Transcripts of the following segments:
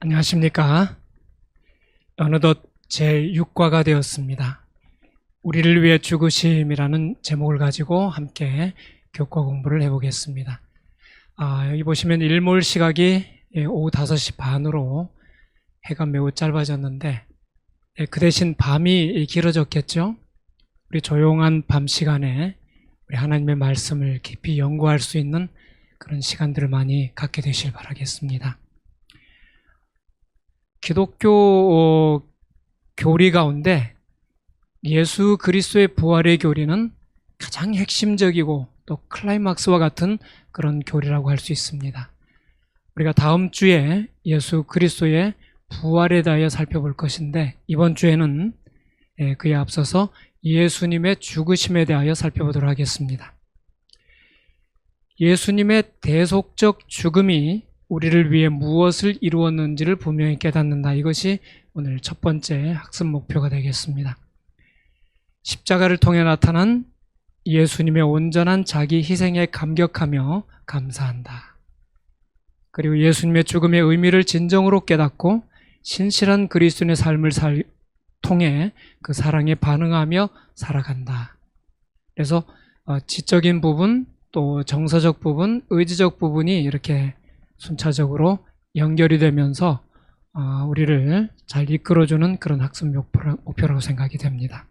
안녕하십니까. 어느덧 제6과가 되었습니다. 우리를 위해 죽으심이라는 제목을 가지고 함께 교과 공부를 해보겠습니다. 여기 보시면 일몰 시각이 오후 5시 반으로 해가 매우 짧아졌는데 그 대신 밤이 길어졌겠죠. 우리 조용한 밤 시간에 우리 하나님의 말씀을 깊이 연구할 수 있는 그런 시간들을 많이 갖게 되시길 바라겠습니다. 기독교 교리 가운데 예수 그리스도의 부활의 교리는 가장 핵심적이고 또 클라이막스와 같은 그런 교리라고 할 수 있습니다. 우리가 다음 주에 예수 그리스도의 부활에 대하여 살펴볼 것인데, 이번 주에는 그에 앞서서 예수님의 죽으심에 대하여 살펴보도록 하겠습니다. 예수님의 대속적 죽음이 우리를 위해 무엇을 이루었는지를 분명히 깨닫는다. 이것이 오늘 첫 번째 학습 목표가 되겠습니다. 십자가를 통해 나타난 예수님의 온전한 자기 희생에 감격하며 감사한다. 그리고 예수님의 죽음의 의미를 진정으로 깨닫고 신실한 그리스도인의 삶을 통해 그 사랑에 반응하며 살아간다. 그래서 지적인 부분, 또 정서적 부분, 의지적 부분이 이렇게 순차적으로 연결이 되면서 우리를 잘 이끌어주는 그런 학습 목표라고 생각이 됩니다.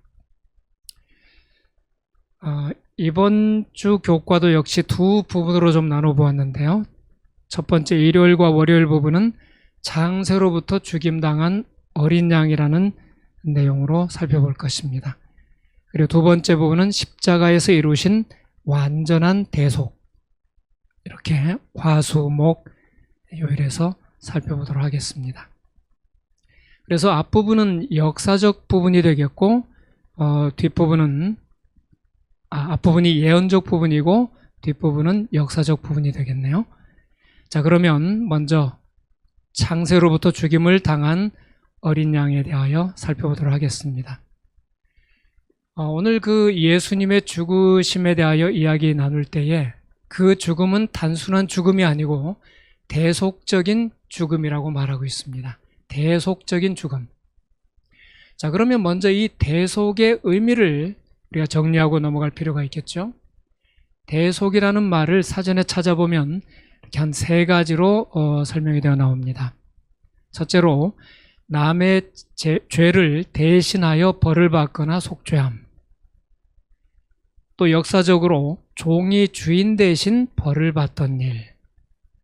이번 주 교과도 역시 두 부분으로 좀 나눠보았는데요. 첫 번째 일요일과 월요일 부분은 장세로부터 죽임당한 어린 양이라는 내용으로 살펴볼 것입니다. 그리고 두 번째 부분은 십자가에서 이루신 완전한 대속, 이렇게 화, 수, 목, 요일에서 살펴보도록 하겠습니다. 그래서 앞부분은 역사적 부분이 되겠고 뒷부분은 앞부분이 예언적 부분이고 뒷부분은 역사적 부분이 되겠네요. 자, 그러면 먼저 창세로부터 죽임을 당한 어린 양에 대하여 살펴보도록 하겠습니다. 오늘 그 예수님의 죽으심에 대하여 이야기 나눌 때에 그 죽음은 단순한 죽음이 아니고 대속적인 죽음이라고 말하고 있습니다. 대속적인 죽음. 자, 그러면 먼저 이 대속의 의미를 우리가 정리하고 넘어갈 필요가 있겠죠. 대속이라는 말을 사전에 찾아보면 이렇게 한 세 가지로 설명이 되어 나옵니다. 첫째로 남의 죄를 대신하여 벌을 받거나 속죄함. 또 역사적으로 종이 주인 대신 벌을 받던 일.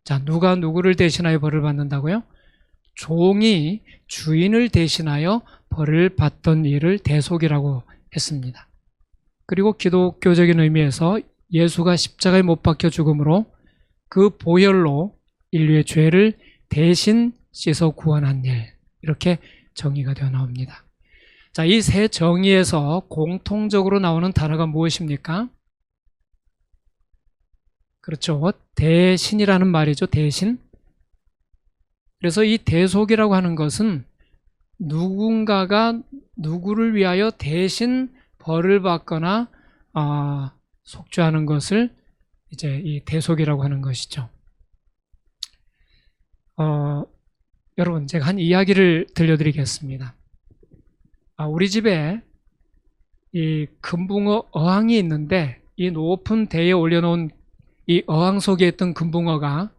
자, 누가 누구를 대신하여 벌을 받는다고요? 종이 주인을 대신하여 벌을 받던 일을 대속이라고 했습니다. 그리고 기독교적인 의미에서 예수가 십자가에 못 박혀 죽음으로 그 보혈로 인류의 죄를 대신 씻어 구원한 일, 이렇게 정의가 되어 나옵니다. 자, 이 세 정의에서 공통적으로 나오는 단어가 무엇입니까? 그렇죠. 대신이라는 말이죠. 대신. 그래서 이 대속이라고 하는 것은 누군가가 누구를 위하여 대신 벌을 받거나 속죄하는 것을 이제 이 대속이라고 하는 것이죠. 여러분, 제가 한 이야기를 들려드리겠습니다. 우리 집에 이 금붕어 어항이 있는데, 이 높은 대에 올려놓은 이 어항 속에 있던 금붕어가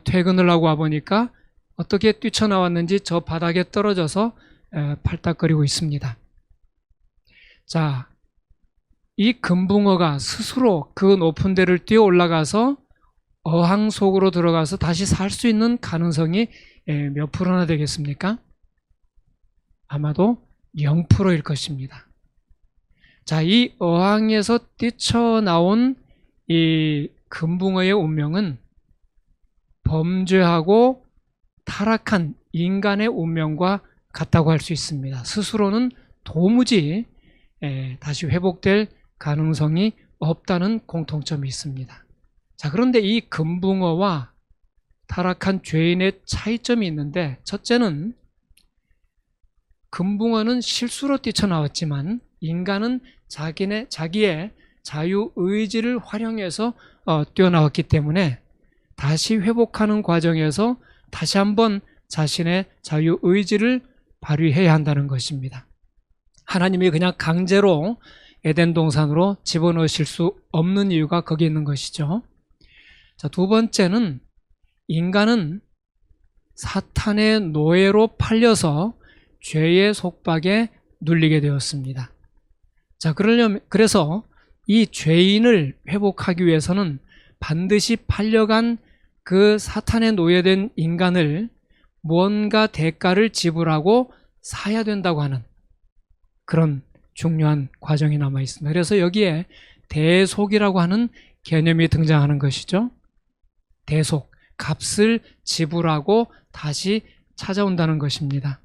퇴근을 하고 와보니까 어떻게 뛰쳐나왔는지 저 바닥에 떨어져서 팔딱거리고 있습니다. 자, 이 금붕어가 스스로 그 높은 데를 뛰어 올라가서 어항 속으로 들어가서 다시 살 수 있는 가능성이 몇 프로나 되겠습니까? 아마도 0%일 것입니다. 자, 이 어항에서 뛰쳐나온 이 금붕어의 운명은 범죄하고 타락한 인간의 운명과 같다고 할 수 있습니다. 스스로는 도무지 다시 회복될 가능성이 없다는 공통점이 있습니다. 자, 그런데 이 금붕어와 타락한 죄인의 차이점이 있는데, 첫째는 금붕어는 실수로 뛰쳐나왔지만 인간은 자기의 자유의지를 활용해서 뛰어나왔기 때문에 다시 회복하는 과정에서 다시 한번 자신의 자유의지를 발휘해야 한다는 것입니다. 하나님이 그냥 강제로 에덴 동산으로 집어넣으실 수 없는 이유가 거기 있는 것이죠. 자, 두 번째는 인간은 사탄의 노예로 팔려서 죄의 속박에 눌리게 되었습니다. 자, 그래서 이 죄인을 회복하기 위해서는 반드시 팔려간 그 사탄의 노예된 인간을 무언가 대가를 지불하고 사야 된다고 하는 그런 중요한 과정이 남아 있습니다. 그래서 여기에 대속이라고 하는 개념이 등장하는 것이죠. 대속, 값을 지불하고 다시 찾아온다는 것입니다.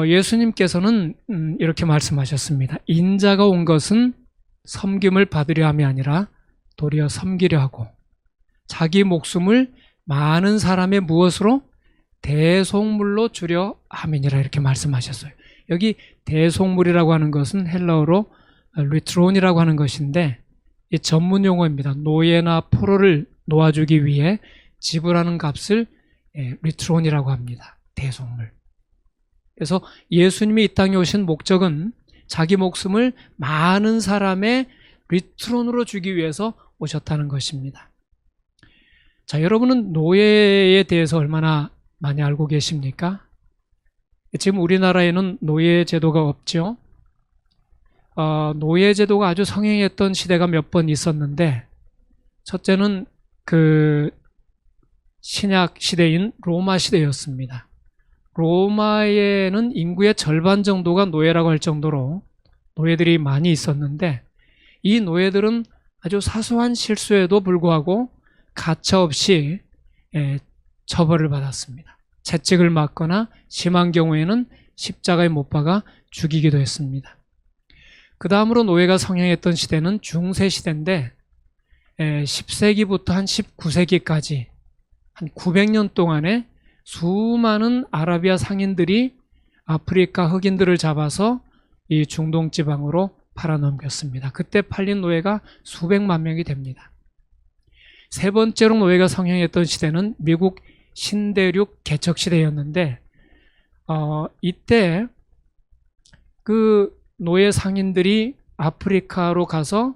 예수님께서는 이렇게 말씀하셨습니다. 인자가 온 것은 섬김을 받으려 함이 아니라 도리어 섬기려 하고 자기 목숨을 많은 사람의 무엇으로? 대속물로 주려 함이니라 이렇게 말씀하셨어요. 여기 대속물이라고 하는 것은 헬라어로 리트론이라고 하는 것인데 이 전문 용어입니다. 노예나 포로를 놓아주기 위해 지불하는 값을 리트론이라고 합니다. 대속물. 그래서 예수님이 이 땅에 오신 목적은 자기 목숨을 많은 사람의 리트론으로 주기 위해서 오셨다는 것입니다. 자, 여러분은 노예에 대해서 얼마나 많이 알고 계십니까? 지금 우리나라에는 노예 제도가 없죠. 노예 제도가 아주 성행했던 시대가 몇 번 있었는데 첫째는 그 신약 시대인 로마 시대였습니다. 로마에는 인구의 절반 정도가 노예라고 할 정도로 노예들이 많이 있었는데 이 노예들은 아주 사소한 실수에도 불구하고 가차없이 처벌을 받았습니다. 채찍을 맞거나 심한 경우에는 십자가에 못 박아 죽이기도 했습니다. 그 다음으로 노예가 성행했던 시대는 중세 시대인데 10세기부터 한 19세기까지 한 900년 동안에 수많은 아라비아 상인들이 아프리카 흑인들을 잡아서 이 중동 지방으로 팔아넘겼습니다. 그때 팔린 노예가 수백만 명이 됩니다. 세 번째로 노예가 성행했던 시대는 미국 신대륙 개척 시대였는데 이때 그 노예 상인들이 아프리카로 가서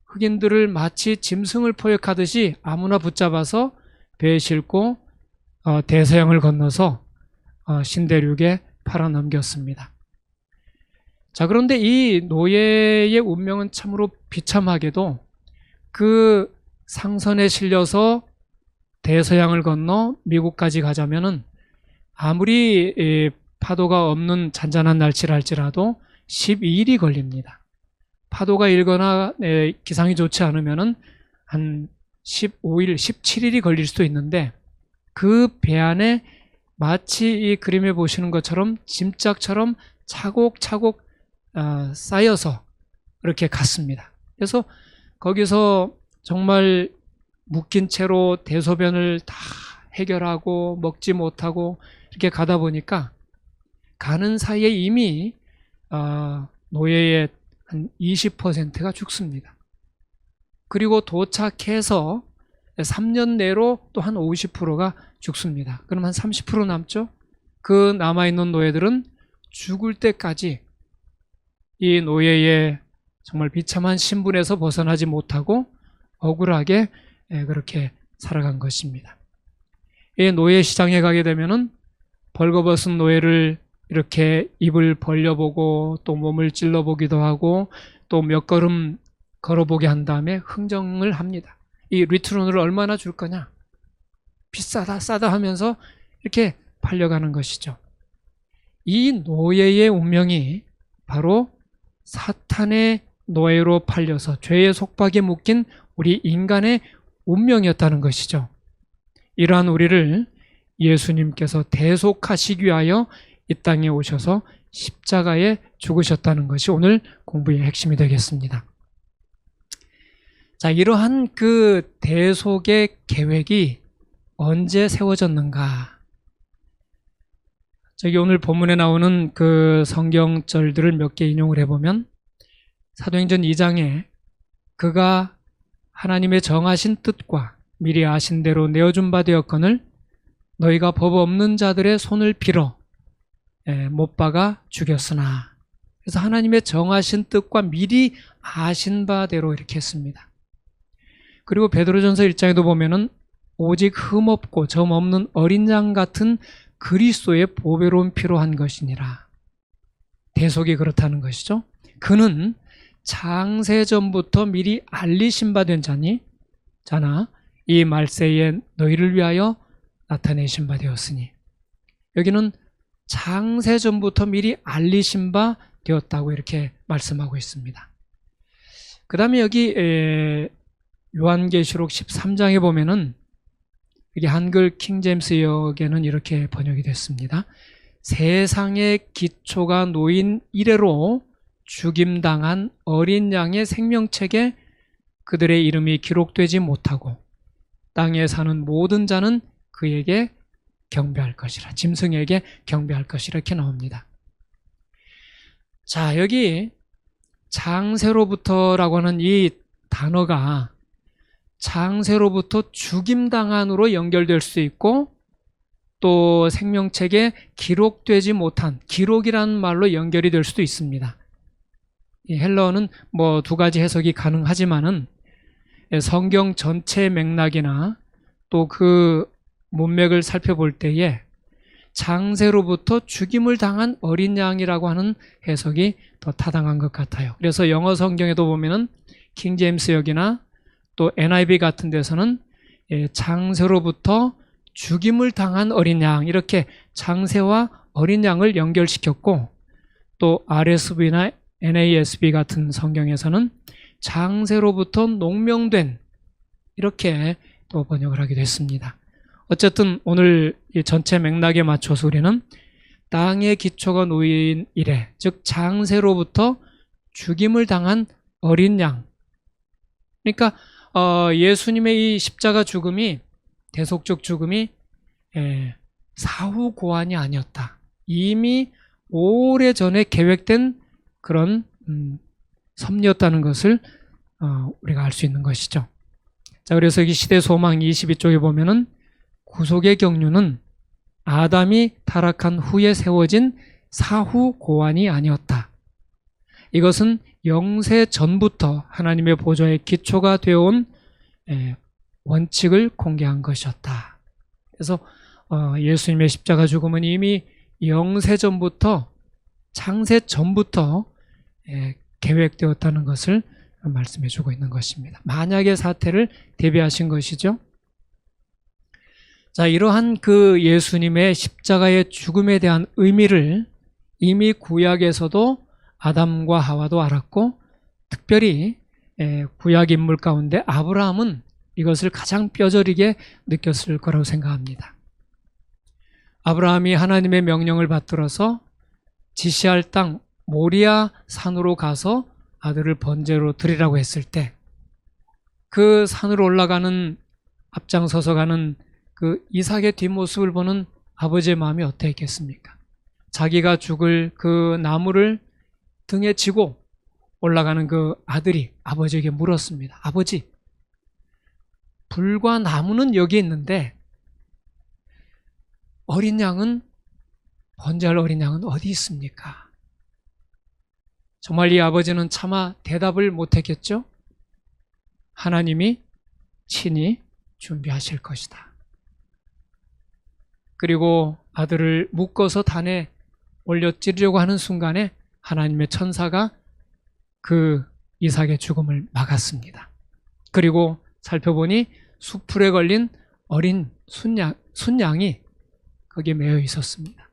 흑인들을 마치 짐승을 포획하듯이 아무나 붙잡아서 배에 싣고 대서양을 건너서 신대륙에 팔아넘겼습니다. 자, 그런데 이 노예의 운명은 참으로 비참하게도 그 상선에 실려서 대서양을 건너 미국까지 가자면은 아무리 파도가 없는 잔잔한 날씨를 할지라도 12일이 걸립니다. 파도가 일거나 기상이 좋지 않으면은 한 15일, 17일이 걸릴 수도 있는데 그 배 안에 마치 이 그림에 보시는 것처럼 짐짝처럼 차곡차곡 쌓여서 이렇게 갔습니다. 그래서 거기서 정말 묶인 채로 대소변을 다 해결하고 먹지 못하고 이렇게 가다 보니까 가는 사이에 이미 노예의 한 20%가 죽습니다. 그리고 도착해서 3년 내로 또 한 50%가 죽습니다. 그럼 한 30% 남죠? 그 남아있는 노예들은 죽을 때까지 이 노예의 정말 비참한 신분에서 벗어나지 못하고 억울하게 그렇게 살아간 것입니다. 이 노예 시장에 가게 되면은 벌거벗은 노예를 이렇게 입을 벌려보고 또 몸을 찔러보기도 하고 또 몇 걸음 걸어보게 한 다음에 흥정을 합니다. 이 리트론을 얼마나 줄 거냐? 비싸다 싸다 하면서 이렇게 팔려가는 것이죠. 이 노예의 운명이 바로 사탄의 노예로 팔려서 죄의 속박에 묶인 우리 인간의 운명이었다는 것이죠. 이러한 우리를 예수님께서 대속하시기 위하여 이 땅에 오셔서 십자가에 죽으셨다는 것이 오늘 공부의 핵심이 되겠습니다. 자, 이러한 그 대속의 계획이 언제 세워졌는가? 저기 오늘 본문에 나오는 그 성경절들을 몇 개 인용을 해보면 사도행전 2장에 그가 하나님의 정하신 뜻과 미리 아신 대로 내어준 바 되었거늘 너희가 법 없는 자들의 손을 빌어 못 박아 죽였으나. 그래서 하나님의 정하신 뜻과 미리 아신 바대로 이렇게 했습니다. 그리고 베드로전서 1장에도 보면은 오직 흠없고 점 없는 어린 양 같은 그리스도의 보배로운 피로 한 것이니라. 대속이 그렇다는 것이죠. 그는 창세전부터 미리 알리신 바 된 자나 이 말세에 너희를 위하여 나타내신 바 되었으니. 여기는 창세전부터 미리 알리신 바 되었다고 이렇게 말씀하고 있습니다. 그 다음에 여기 요한계시록 13장에 보면은 이게 한글 킹제임스역에는 이렇게 번역이 됐습니다. 세상의 기초가 놓인 이래로 죽임당한 어린 양의 생명책에 그들의 이름이 기록되지 못하고 땅에 사는 모든 자는 그에게 경배할 것이라, 짐승에게 경배할 것이라 이렇게 나옵니다. 자, 여기 장세로부터라고 하는 이 단어가 장세로부터 죽임당한으로 연결될 수 있고 또 생명책에 기록되지 못한, 기록이라는 말로 연결이 될 수도 있습니다. 이 헬러어는 뭐 두 가지 해석이 가능하지만은 성경 전체 맥락이나 또 그 문맥을 살펴볼 때에 장세로부터 죽임을 당한 어린 양이라고 하는 해석이 더 타당한 것 같아요. 그래서 영어 성경에도 보면은 킹제임스역이나 또 NIV 같은 데서는 장세로부터 죽임을 당한 어린 양, 이렇게 장세와 어린 양을 연결시켰고, 또 RSV나 NASB 같은 성경에서는 장세로부터 농명된, 이렇게 또 번역을 하기도 했습니다. 어쨌든 오늘 이 전체 맥락에 맞춰서 우리는 땅의 기초가 놓인 이래, 즉 장세로부터 죽임을 당한 어린 양, 그러니까 예수님의 이 십자가 죽음이, 대속적 죽음이 사후 고환이 아니었다. 이미 오래전에 계획된 그런 섭리였다는 것을 우리가 알 수 있는 것이죠. 자, 그래서 여기 시대소망 22쪽에 보면은 구속의 경륜은 아담이 타락한 후에 세워진 사후 고환이 아니었다. 이것은 영세 전부터 하나님의 보좌의 기초가 되어온 원칙을 공개한 것이었다. 그래서 예수님의 십자가 죽음은 이미 영세 전부터, 창세 전부터 계획되었다는 것을 말씀해 주고 있는 것입니다. 만약의 사태를 대비하신 것이죠. 자, 이러한 그 예수님의 십자가의 죽음에 대한 의미를 이미 구약에서도 아담과 하와도 알았고, 특별히 구약 인물 가운데 아브라함은 이것을 가장 뼈저리게 느꼈을 거라고 생각합니다. 아브라함이 하나님의 명령을 받들어서 지시할 땅 모리아 산으로 가서 아들을 번제로 드리라고 했을 때, 그 산으로 올라가는, 앞장서서 가는 그 이삭의 뒷모습을 보는 아버지의 마음이 어땠겠습니까? 자기가 죽을 그 나무를 등에 지고 올라가는 그 아들이 아버지에게 물었습니다. 아버지, 불과 나무는 여기 있는데 어린 양은, 번제할 어린 양은 어디 있습니까? 정말 이 아버지는 차마 대답을 못했겠죠? 하나님이 친히 준비하실 것이다. 그리고 아들을 묶어서 단에 올려 찌르려고 하는 순간에 하나님의 천사가 그 이삭의 죽음을 막았습니다. 그리고 살펴보니 수풀에 걸린 어린 순양이 거기에 매여 있었습니다.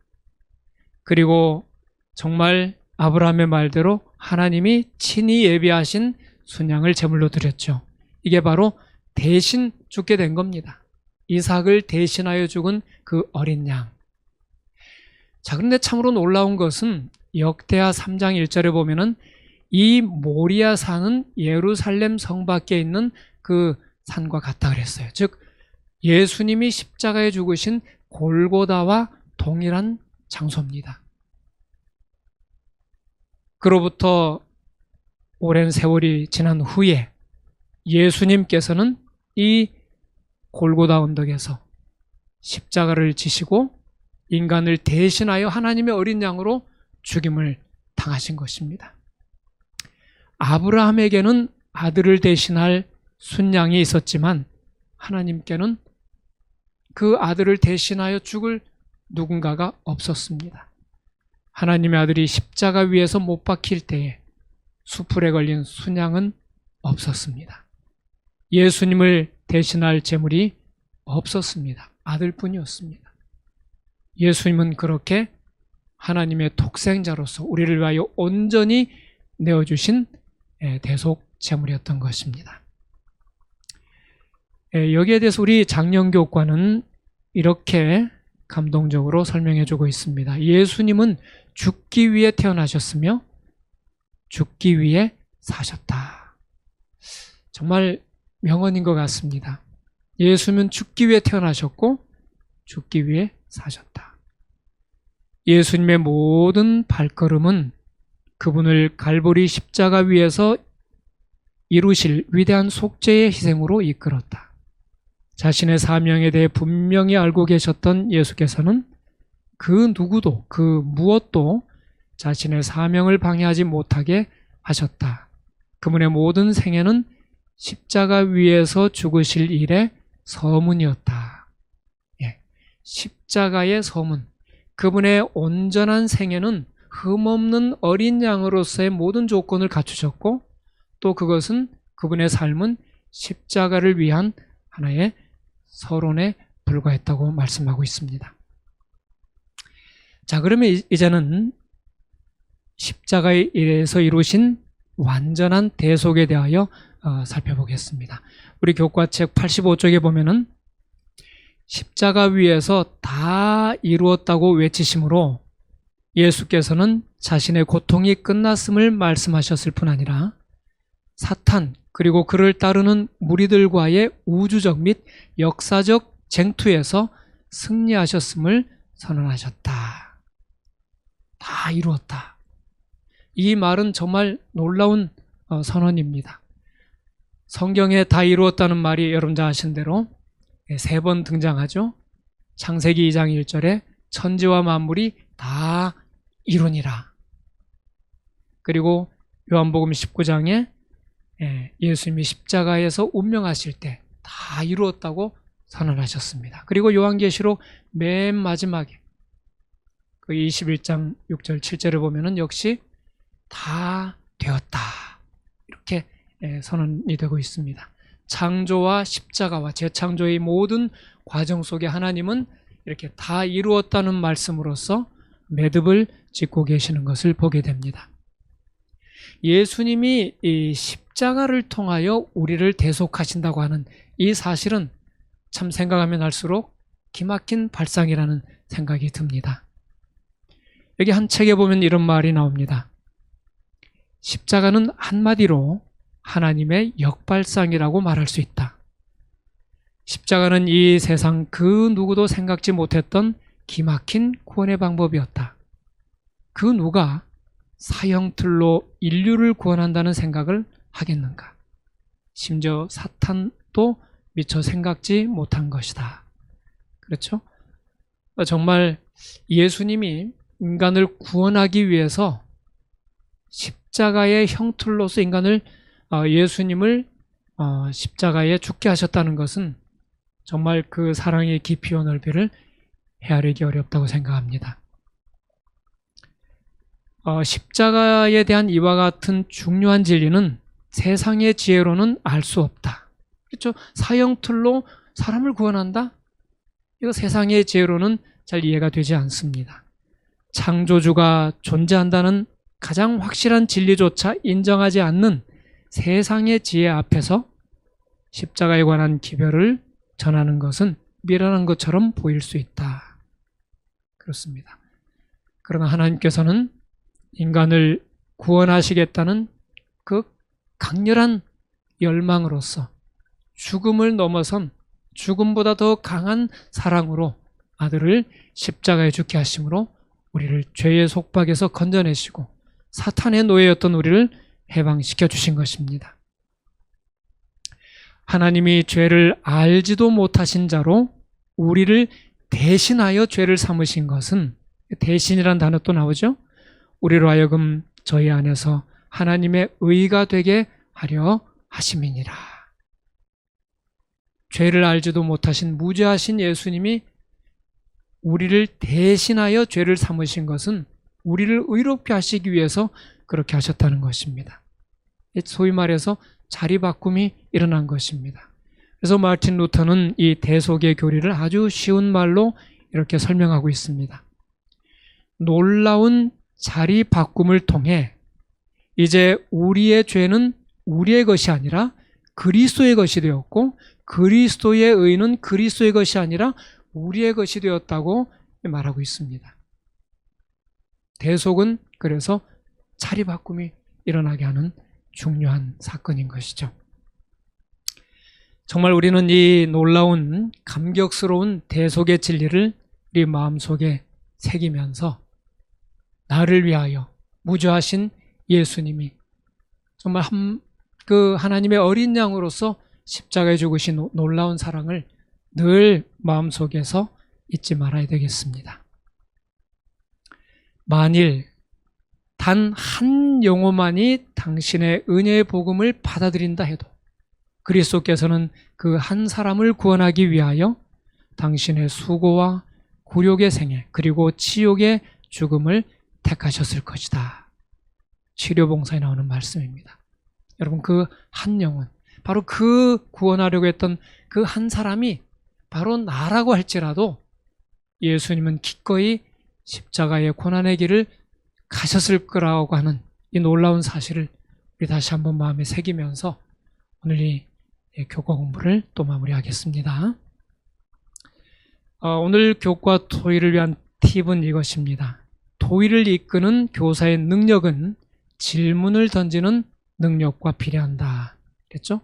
그리고 정말 아브라함의 말대로 하나님이 친히 예비하신 순양을 제물로 드렸죠. 이게 바로 대신 죽게 된 겁니다. 이삭을 대신하여 죽은 그 어린 양. 자, 그런데 참으로 놀라운 것은 역대하 3장 1절에 보면은 이 모리아 산은 예루살렘 성 밖에 있는 그 산과 같다 그랬어요. 즉 예수님이 십자가에 죽으신 골고다와 동일한 장소입니다. 그로부터 오랜 세월이 지난 후에 예수님께서는 이 골고다 언덕에서 십자가를 지시고 인간을 대신하여 하나님의 어린 양으로 죽임을 당하신 것입니다. 아브라함에게는 아들을 대신할 순양이 있었지만 하나님께는 그 아들을 대신하여 죽을 누군가가 없었습니다. 하나님의 아들이 십자가 위에서 못 박힐 때에 수풀에 걸린 순양은 없었습니다. 예수님을 대신할 제물이 없었습니다. 아들뿐이었습니다. 예수님은 그렇게 하나님의 독생자로서 우리를 위하여 온전히 내어주신 대속 제물이었던 것입니다. 여기에 대해서 우리 장영교과는 이렇게 감동적으로 설명해주고 있습니다. 예수님은 죽기 위해 태어나셨으며 죽기 위해 사셨다. 정말 명언인 것 같습니다. 예수님은 죽기 위해 태어나셨고 죽기 위해 사셨다. 예수님의 모든 발걸음은 그분을 갈보리 십자가 위에서 이루실 위대한 속죄의 희생으로 이끌었다. 자신의 사명에 대해 분명히 알고 계셨던 예수께서는 그 누구도 그 무엇도 자신의 사명을 방해하지 못하게 하셨다. 그분의 모든 생애는 십자가 위에서 죽으실 일의 서문이었다. 십자가의 서문. 그분의 온전한 생애는 흠없는 어린 양으로서의 모든 조건을 갖추셨고 또 그것은 그분의 삶은 십자가를 위한 하나의 서론에 불과했다고 말씀하고 있습니다. 자, 그러면 이제는 십자가에서 이루신 완전한 대속에 대하여 살펴보겠습니다. 우리 교과책 85쪽에 보면은 십자가 위에서 다 이루었다고 외치심으로 예수께서는 자신의 고통이 끝났음을 말씀하셨을 뿐 아니라 사탄 그리고 그를 따르는 무리들과의 우주적 및 역사적 쟁투에서 승리하셨음을 선언하셨다. 다 이루었다. 이 말은 정말 놀라운 선언입니다. 성경에 다 이루었다는 말이 여러분 잘 아시는 대로 3번 등장하죠. 창세기 2장 1절에 천지와 만물이 다 이루니라. 그리고 요한복음 19장에 예수님이 십자가에서 운명하실 때 다 이루었다고 선언하셨습니다. 그리고 요한계시록 맨 마지막에 그 21장 6절 7절을 보면은 역시 다 되었다. 이렇게 선언이 되고 있습니다. 창조와 십자가와 재창조의 모든 과정 속에 하나님은 이렇게 다 이루었다는 말씀으로써 매듭을 짓고 계시는 것을 보게 됩니다. 예수님이 이 십자가를 통하여 우리를 대속하신다고 하는 이 사실은 참 생각하면 할수록 기막힌 발상이라는 생각이 듭니다. 여기 한 책에 보면 이런 말이 나옵니다. 십자가는 한마디로 하나님의 역발상이라고 말할 수 있다. 십자가는 이 세상 그 누구도 생각지 못했던 기막힌 구원의 방법이었다. 그 누가 사형틀로 인류를 구원한다는 생각을 하겠는가? 심지어 사탄도 미처 생각지 못한 것이다. 그렇죠? 정말 예수님이 인간을 구원하기 위해서 십자가의 형틀로서 인간을 예수님을 십자가에 죽게 하셨다는 것은 정말 그 사랑의 깊이와 넓이를 헤아리기 어렵다고 생각합니다. 십자가에 대한 이와 같은 중요한 진리는 세상의 지혜로는 알 수 없다. 그렇죠? 사형틀로 사람을 구원한다? 이거 세상의 지혜로는 잘 이해가 되지 않습니다. 창조주가 존재한다는 가장 확실한 진리조차 인정하지 않는 세상의 지혜 앞에서 십자가에 관한 기별을 전하는 것은 미련한 것처럼 보일 수 있다. 그렇습니다. 그러나 하나님께서는 인간을 구원하시겠다는 그 강렬한 열망으로서 죽음을 넘어선 죽음보다 더 강한 사랑으로 아들을 십자가에 죽게 하심으로 우리를 죄의 속박에서 건져내시고 사탄의 노예였던 우리를 해방시켜 주신 것입니다. 하나님이 죄를 알지도 못하신 자로 우리를 대신하여 죄를 삼으신 것은, 대신이란 단어 또 나오죠. 우리로 하여금 저희 안에서 하나님의 의가 되게 하려 하심이니라. 죄를 알지도 못하신 무죄하신 예수님이 우리를 대신하여 죄를 삼으신 것은 우리를 의롭게 하시기 위해서 그렇게 하셨다는 것입니다. 소위 말해서 자리바꿈이 일어난 것입니다. 그래서 마틴 루터는 이 대속의 교리를 아주 쉬운 말로 이렇게 설명하고 있습니다. 놀라운 자리바꿈을 통해 이제 우리의 죄는 우리의 것이 아니라 그리스도의 것이 되었고, 그리스도의 의는 그리스도의 것이 아니라 우리의 것이 되었다고 말하고 있습니다. 대속은 그래서 자리바꿈이 일어나게 하는 중요한 사건인 것이죠. 정말 우리는 이 놀라운 감격스러운 대속의 진리를 우리 마음속에 새기면서 나를 위하여 무죄하신 예수님이 정말 그 하나님의 어린 양으로서 십자가에 죽으신 놀라운 사랑을 늘 마음속에서 잊지 말아야 되겠습니다. 만일 단 한 영혼만이 당신의 은혜의 복음을 받아들인다 해도 그리스도께서는 그 한 사람을 구원하기 위하여 당신의 수고와 굴욕의 생애 그리고 지옥의 죽음을 택하셨을 것이다. 치료봉사에 나오는 말씀입니다. 여러분, 그 한 영혼, 바로 그 구원하려고 했던 그 한 사람이 바로 나라고 할지라도 예수님은 기꺼이 십자가의 고난의 길을 가셨을 거라고 하는 이 놀라운 사실을 우리 다시 한번 마음에 새기면서 오늘 이 교과 공부를 또 마무리하겠습니다. 오늘 교과 토의를 위한 팁은 이것입니다. 토의를 이끄는 교사의 능력은 질문을 던지는 능력과 비례한다. 그랬죠?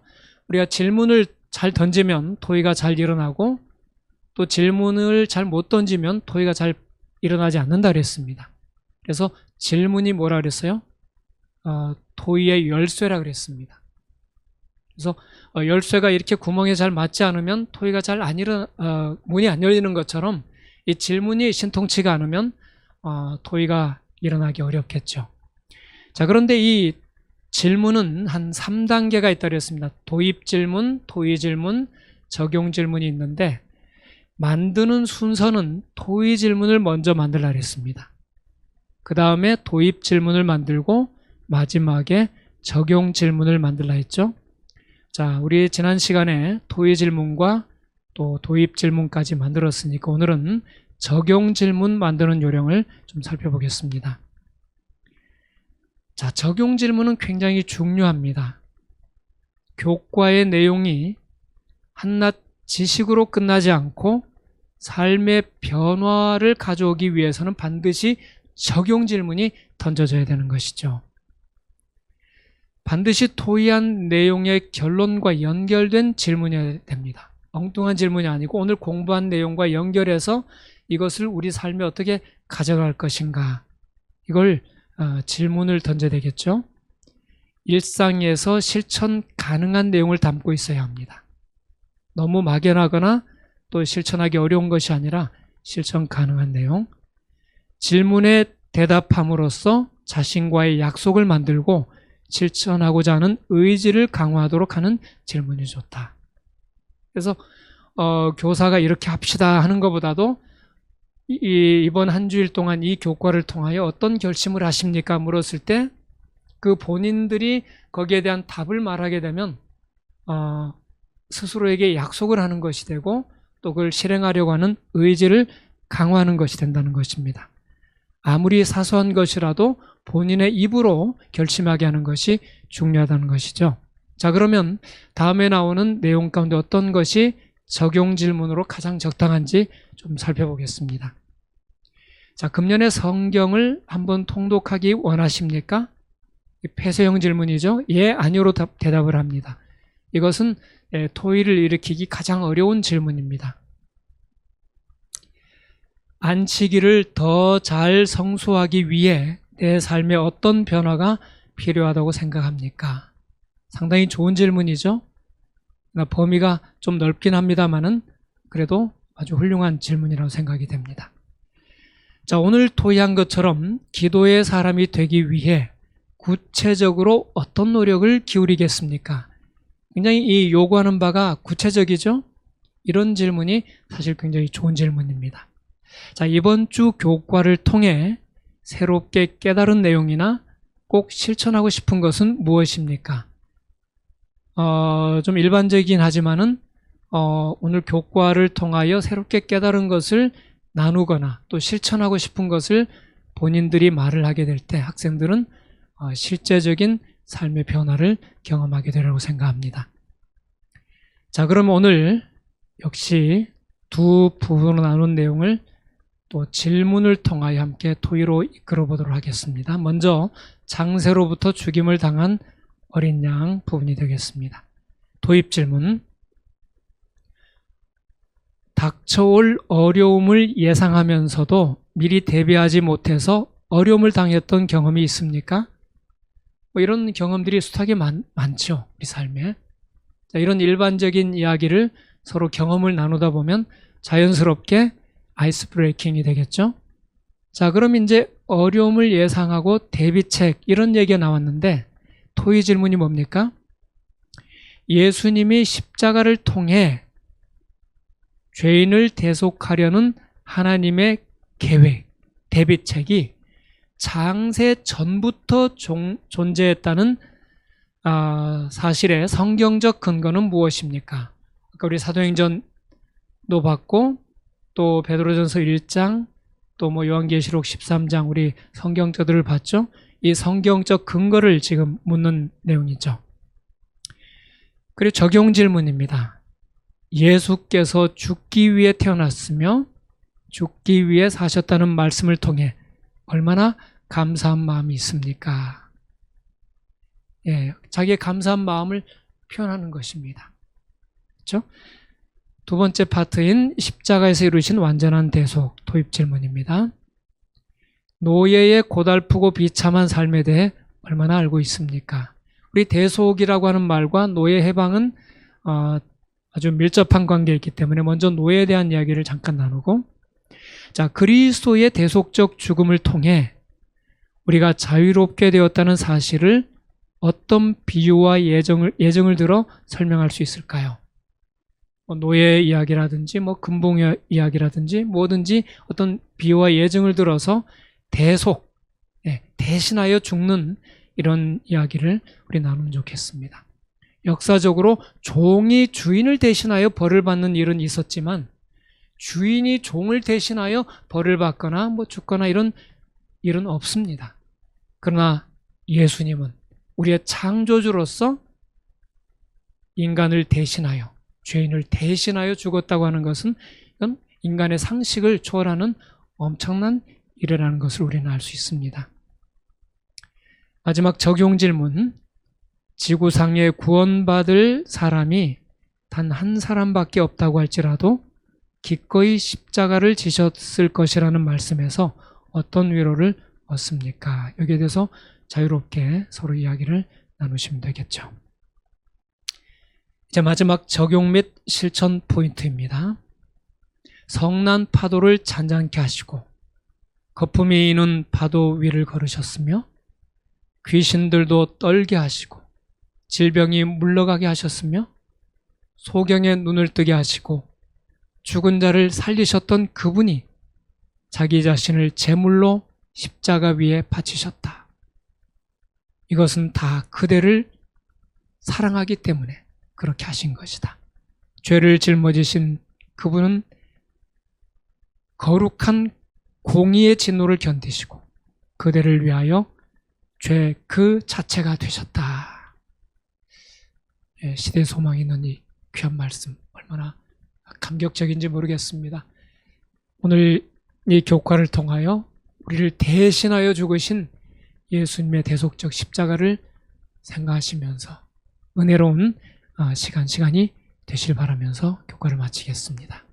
우리가 질문을 잘 던지면 토의가 잘 일어나고, 또 질문을 잘 못 던지면 토의가 잘 일어나지 않는다 그랬습니다. 그래서 질문이 뭐라 그랬어요? 토의의 열쇠라 그랬습니다. 그래서 열쇠가 이렇게 구멍에 잘 맞지 않으면 토의가 잘 안 문이 안 열리는 것처럼 이 질문이 신통치가 않으면 토의가 일어나기 어렵겠죠. 자, 그런데 이 질문은 한 3단계가 있다고 했습니다. 도입 질문, 토의 질문, 적용 질문이 있는데, 만드는 순서는 토의 질문을 먼저 만들라 그랬습니다. 그 다음에 도입 질문을 만들고 마지막에 적용 질문을 만들라 했죠. 자, 우리 지난 시간에 토의 질문과 또 도입 질문까지 만들었으니까 오늘은 적용 질문 만드는 요령을 좀 살펴보겠습니다. 자, 적용 질문은 굉장히 중요합니다. 교과의 내용이 한낱 지식으로 끝나지 않고 삶의 변화를 가져오기 위해서는 반드시 적용 질문이 던져져야 되는 것이죠. 반드시 토의한 내용의 결론과 연결된 질문이어야 됩니다. 엉뚱한 질문이 아니고 오늘 공부한 내용과 연결해서 이것을 우리 삶에 어떻게 가져갈 것인가, 이걸 질문을 던져야 되겠죠. 일상에서 실천 가능한 내용을 담고 있어야 합니다. 너무 막연하거나 또 실천하기 어려운 것이 아니라 실천 가능한 내용. 질문에 대답함으로써 자신과의 약속을 만들고 실천하고자 하는 의지를 강화하도록 하는 질문이 좋다. 그래서 교사가 이렇게 합시다 하는 것보다도 이번 한 주일 동안 이 교과를 통하여 어떤 결심을 하십니까? 물었을 때 그 본인들이 거기에 대한 답을 말하게 되면 스스로에게 약속을 하는 것이 되고 또 그걸 실행하려고 하는 의지를 강화하는 것이 된다는 것입니다. 아무리 사소한 것이라도 본인의 입으로 결심하게 하는 것이 중요하다는 것이죠. 자, 그러면 다음에 나오는 내용 가운데 어떤 것이 적용 질문으로 가장 적당한지 좀 살펴보겠습니다. 자, 금년에 성경을 한번 통독하기 원하십니까? 폐쇄형 질문이죠. 예, 아니오로 대답을 합니다. 이것은 토의를 일으키기 가장 어려운 질문입니다. 안치기를 더 잘 성수하기 위해 내 삶에 어떤 변화가 필요하다고 생각합니까? 상당히 좋은 질문이죠. 범위가 좀 넓긴 합니다만은 그래도 아주 훌륭한 질문이라고 생각이 됩니다. 자, 오늘 토의한 것처럼 기도의 사람이 되기 위해 구체적으로 어떤 노력을 기울이겠습니까? 굉장히 이 요구하는 바가 구체적이죠? 이런 질문이 사실 굉장히 좋은 질문입니다. 자, 이번 주 교과를 통해 새롭게 깨달은 내용이나 꼭 실천하고 싶은 것은 무엇입니까? 좀 일반적이긴 하지만은 오늘 교과를 통하여 새롭게 깨달은 것을 나누거나 또 실천하고 싶은 것을 본인들이 말을 하게 될 때 학생들은 실제적인 삶의 변화를 경험하게 되리라고 생각합니다. 자, 그럼 오늘 역시 두 부분으로 나눈 내용을 또 질문을 통하여 함께 토의로 이끌어 보도록 하겠습니다. 먼저 장세로부터 죽임을 당한 어린 양 부분이 되겠습니다. 도입 질문. 닥쳐올 어려움을 예상하면서도 미리 대비하지 못해서 어려움을 당했던 경험이 있습니까? 뭐 이런 경험들이 숱하게 많죠, 우리 삶에. 자, 이런 일반적인 이야기를 서로 경험을 나누다 보면 자연스럽게 아이스 브레이킹이 되겠죠. 자, 그럼 이제 어려움을 예상하고 대비책 이런 얘기가 나왔는데 토의 질문이 뭡니까? 예수님이 십자가를 통해 죄인을 대속하려는 하나님의 계획, 대비책이 창세 전부터 존재했다는 사실의 성경적 근거는 무엇입니까? 아까 우리 사도행전도 봤고 또 베드로전서 1장 또 뭐 요한계시록 13장 우리 성경저들을 봤죠? 이 성경적 근거를 지금 묻는 내용이죠. 그리고 적용 질문입니다. 예수께서 죽기 위해 태어났으며 죽기 위해 사셨다는 말씀을 통해 얼마나 감사한 마음이 있습니까? 예, 자기의 감사한 마음을 표현하는 것입니다. 그렇죠? 두 번째 파트인 십자가에서 이루신 완전한 대속 도입 질문입니다. 노예의 고달프고 비참한 삶에 대해 얼마나 알고 있습니까? 우리 대속이라고 하는 말과 노예 해방은 아주 밀접한 관계에 있기 때문에 먼저 노예에 대한 이야기를 잠깐 나누고, 자, 그리스도의 대속적 죽음을 통해 우리가 자유롭게 되었다는 사실을 어떤 비유와 예정을 들어 설명할 수 있을까요? 노예 이야기라든지 금봉 이야기라든지 뭐든지 어떤 비유와 예정을 들어서 대속, 대신하여 죽는 이런 이야기를 우리 나누면 좋겠습니다. 역사적으로 종이 주인을 대신하여 벌을 받는 일은 있었지만 주인이 종을 대신하여 벌을 받거나 죽거나 이런 일은 없습니다. 그러나 예수님은 우리의 창조주로서 인간을 대신하여 죄인을 대신하여 죽었다고 하는 것은 이건 인간의 상식을 초월하는 엄청난 일이라는 것을 우리는 알 수 있습니다. 마지막 적용 질문. 지구상에 구원받을 사람이 단 한 사람밖에 없다고 할지라도 기꺼이 십자가를 지셨을 것이라는 말씀에서 어떤 위로를 얻습니까? 여기에 대해서 자유롭게 서로 이야기를 나누시면 되겠죠. 이제 마지막 적용 및 실천 포인트입니다. 성난 파도를 잔잔케 하시고 거품이 이는 파도 위를 걸으셨으며 귀신들도 떨게 하시고 질병이 물러가게 하셨으며 소경의 눈을 뜨게 하시고 죽은 자를 살리셨던 그분이 자기 자신을 제물로 십자가 위에 바치셨다. 이것은 다 그대를 사랑하기 때문에 그렇게 하신 것이다. 죄를 짊어지신 그분은 거룩한 공의의 진노를 견디시고 그대를 위하여 죄 그 자체가 되셨다. 시대 소망이 있는 이 귀한 말씀 얼마나 감격적인지 모르겠습니다. 오늘 이 교과를 통하여 우리를 대신하여 죽으신 예수님의 대속적 십자가를 생각하시면서 은혜로운 시간이 되실 바라면서 교과를 마치겠습니다.